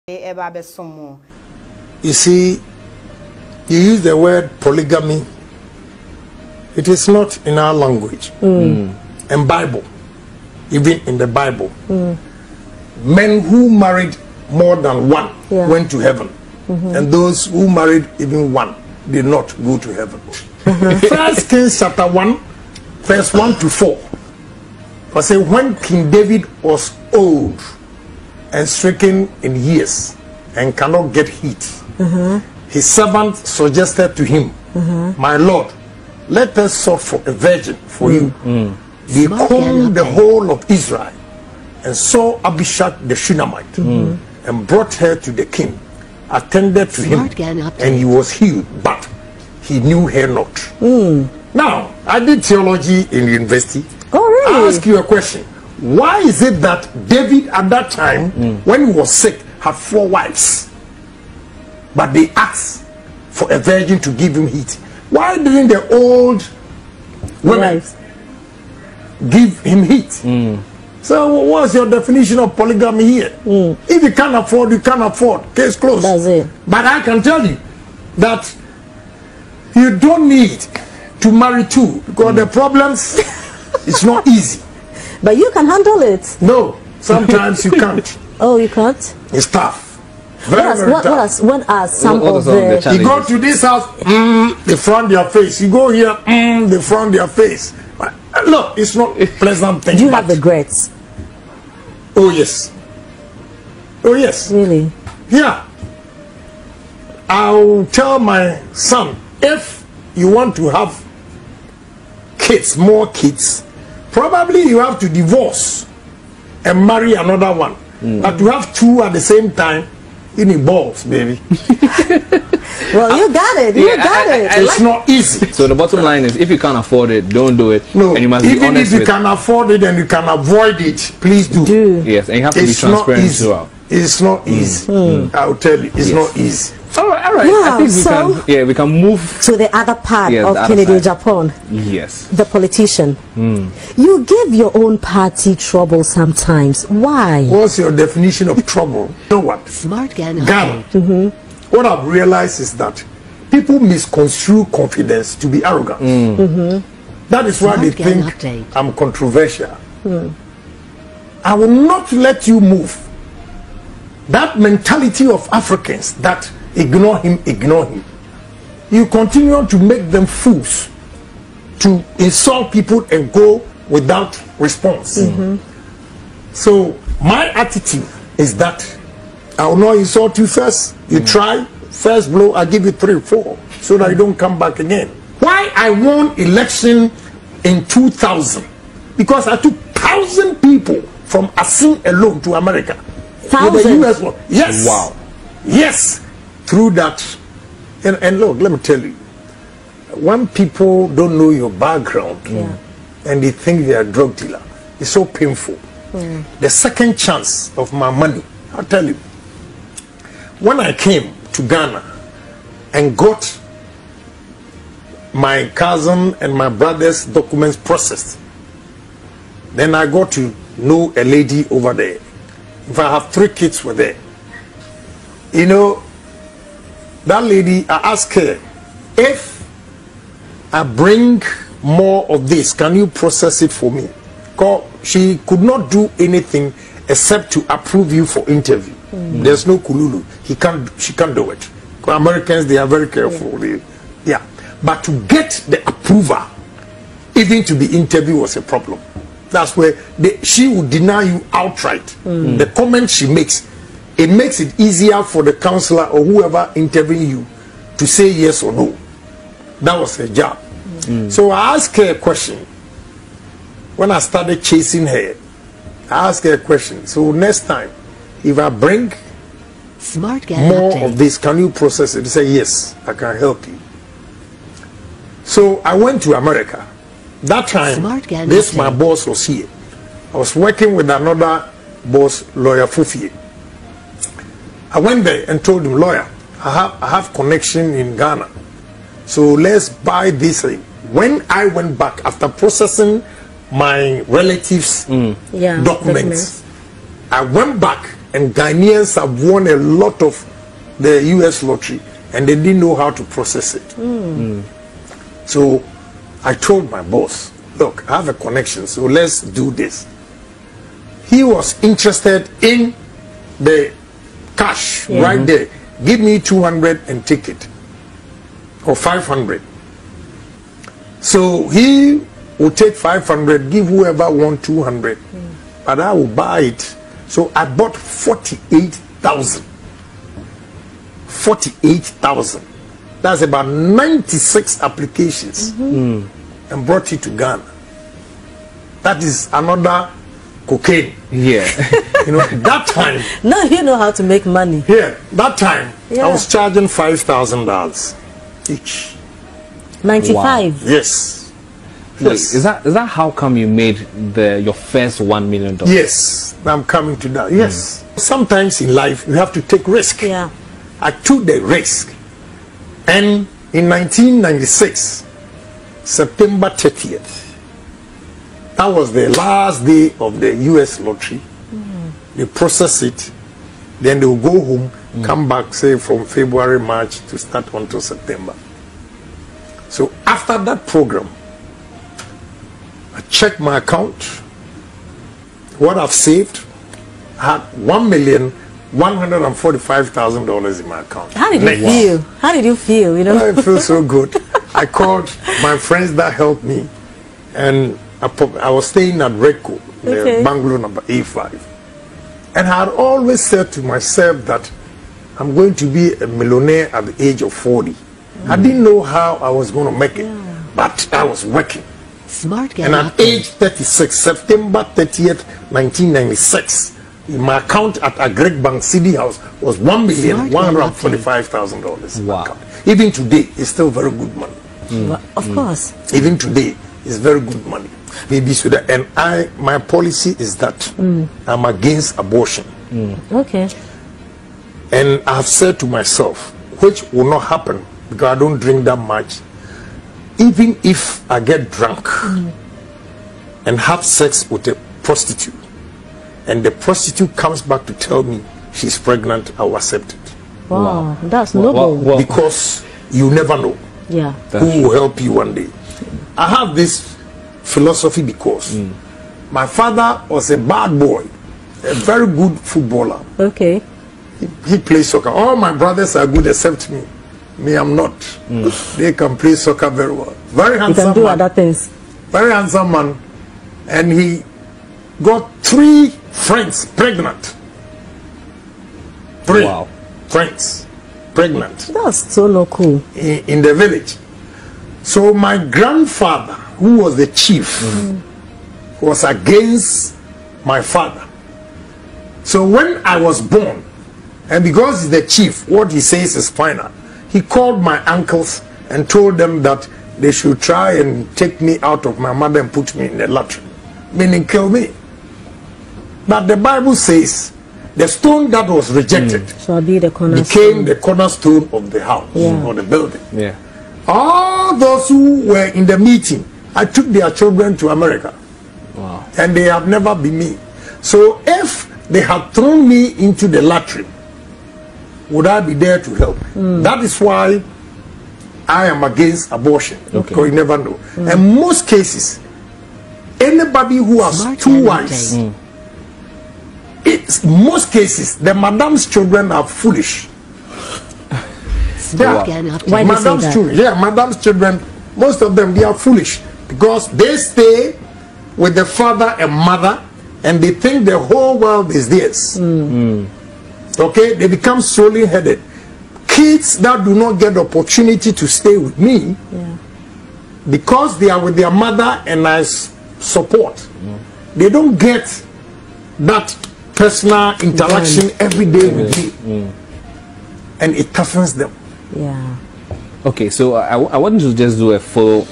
You see, you use the word polygamy. It is not in our language. And Bible, even in the Bible, men who married more than one went to heaven. And those who married even one did not go to heaven. First Kings chapter 1, verse 1 to 4. I say, when King David was old and stricken in years and cannot get heat, his servant suggested to him, my lord, let us sort for a virgin for you. They combed the whole of Israel and saw Abishag the Shunammite and brought her to the king, attended to him, and he was healed, but he knew her not. Now, I did theology in university. Oh, really? I ask you a question. Why is it that David at that time, when he was sick, had 4 wives, but they asked for a virgin to give him heat? Why didn't the old women give him heat? So what's your definition of polygamy here? If you can't afford, you can't afford. Case closed. That's it. But I can tell you that you don't need to marry 2, because the problems, it's not easy. But you can handle it. No, sometimes you can't. Oh, you can't? It's tough. Very tough. What are some of the you go to this house, they frown their face. You go here, they frown their face. Look, it's not a pleasant thing. Do you have regrets? Oh, yes. Oh, yes. Really? Yeah. I'll tell my son, if you want to have kids, more kids, probably you have to divorce and marry another one. But to have 2 at the same time, you need balls, baby. Well, you got it. You got it. It's not easy. So the bottom line is, if you can't afford it, don't do it. No, and you must be even honest if you can afford it and you can avoid it, please do. Yes, and you have to be transparent throughout. It's not easy. I'll tell you, it's not easy. All right. Yeah, I think we can move to the other part of Kennedy Agyapong. Yes. The politician. You give your own party trouble sometimes. Why? What's your definition of trouble? You know what? Ghana. What I've realized is that people misconstrue confidence to be arrogant. That is why they think I'm controversial. I will not let you move. That mentality of Africans that ignore him. You continue to make them fools, to insult people and go without response. So my attitude is that I will not insult you first. You try, first blow, I give you 3 or 4, so that you don't come back again. Why I won election in 2000? Because I took 1,000 people from Asin alone to America. 1,000? The US one. Yes. Wow. Yes. Through that. And look, let me tell you. When people don't know your background and they think they are a drug dealer, it's so painful. The second chance of my money, I'll tell you. When I came to Ghana and got my cousin and my brother's documents processed, then I got to know a lady over there. If I have 3 kids with her, you know, that lady, I asked her, if I bring more of this, can you process it for me? Because she could not do anything except to approve you for interview. There's no kululu. She can't do it. Americans, they are very careful. But to get the approval, even to be interviewed, was a problem. That's where she would deny you outright. The comment she makes, it makes it easier for the counselor or whoever interviewing you to say yes or no. That was her job. So I asked her a question. When I started chasing her, I asked her a question. So next time, if I bring more of this, can you process it? She said, yes, I can help you. So I went to America. That time, my boss was here. I was working with another boss, lawyer Fufie. I went there and told him, lawyer, I have connection in Ghana. So let's buy this. When I went back, after processing my relatives' documents, I went back and Ghanaians have won a lot of the US lottery, and they didn't know how to process it. So I told my boss, look, I have a connection, so let's do this. He was interested in the cash right there. Give me 200 and take it, or 500. So he will take 500, give whoever won 200, but I will buy it. So I bought 48,000. 48,000. That's about 96 applications, and brought it to Ghana. That is another cocaine. Yeah. You know, that time. Now you know how to make money. Yeah, that time I was charging $5,000 each. 95. Wow. Yes. Wait, is that how come you made your first $1 million? Yes, I'm coming to that. Yes. Sometimes in life you have to take risk. Yeah. I took the risk, and in 1996, September 30th, that was the last day of the US lottery. They process it, then they will go home, come back, say from February, March to start until September. So after that program, I checked my account, what I've saved. I had $1,145,000 in my account. How did you feel? How did you feel? You know, I feel so good. I called my friends that helped me, and I was staying at Redco, the bungalow number A5, and I had always said to myself that I'm going to be a millionaire at the age of 40. I didn't know how I was going to make it, but I was working. Smart guy. And at age 36, September 30th, 1996, my account at Agreg Bank City House was $1,145,000. Wow. Even today, it's still very good money. Of course. Even today, it's very good money. Maybe so that, and my policy is that I'm against abortion. Okay. And I've said to myself, which will not happen because I don't drink that much. Even if I get drunk and have sex with a prostitute, and the prostitute comes back to tell me she's pregnant, I will accept it. Wow, that's noble. Because you never know who will help you one day. I have this philosophy because my father was a bad boy, a very good footballer. Okay. He plays soccer. All my brothers are good except me. Me, I'm not. They can play soccer very well. Very handsome man. He can do other things. Very handsome man. And he got 3 friends pregnant. 3 friends pregnant. That's so not cool. In the village. So my grandfather, who was the chief, was against my father. So when I was born, and because he's the chief, what he says is final. He called my uncles and told them that they should try and take me out of my mother and put me in the latrine, meaning kill me. But the Bible says the stone that was rejected shall be the cornerstone. Became the cornerstone of the house or the building. Yeah. All those who were in the meeting, I took their children to America. Wow. And they have never been me. So if they had thrown me into the latrine, would I be there to help? That is why I am against abortion. Because you never know. And most cases, anybody who has 2 wives, most cases, the madam's children are foolish. Madam's children, madam's children, most of them, they are foolish because they stay with the father and mother and they think the whole world is theirs. Okay, they become solely headed. Kids that do not get the opportunity to stay with me because they are with their mother and I support, they don't get that personal interaction every day with me, and it toughens them. Yeah. Okay, so I want to just do a full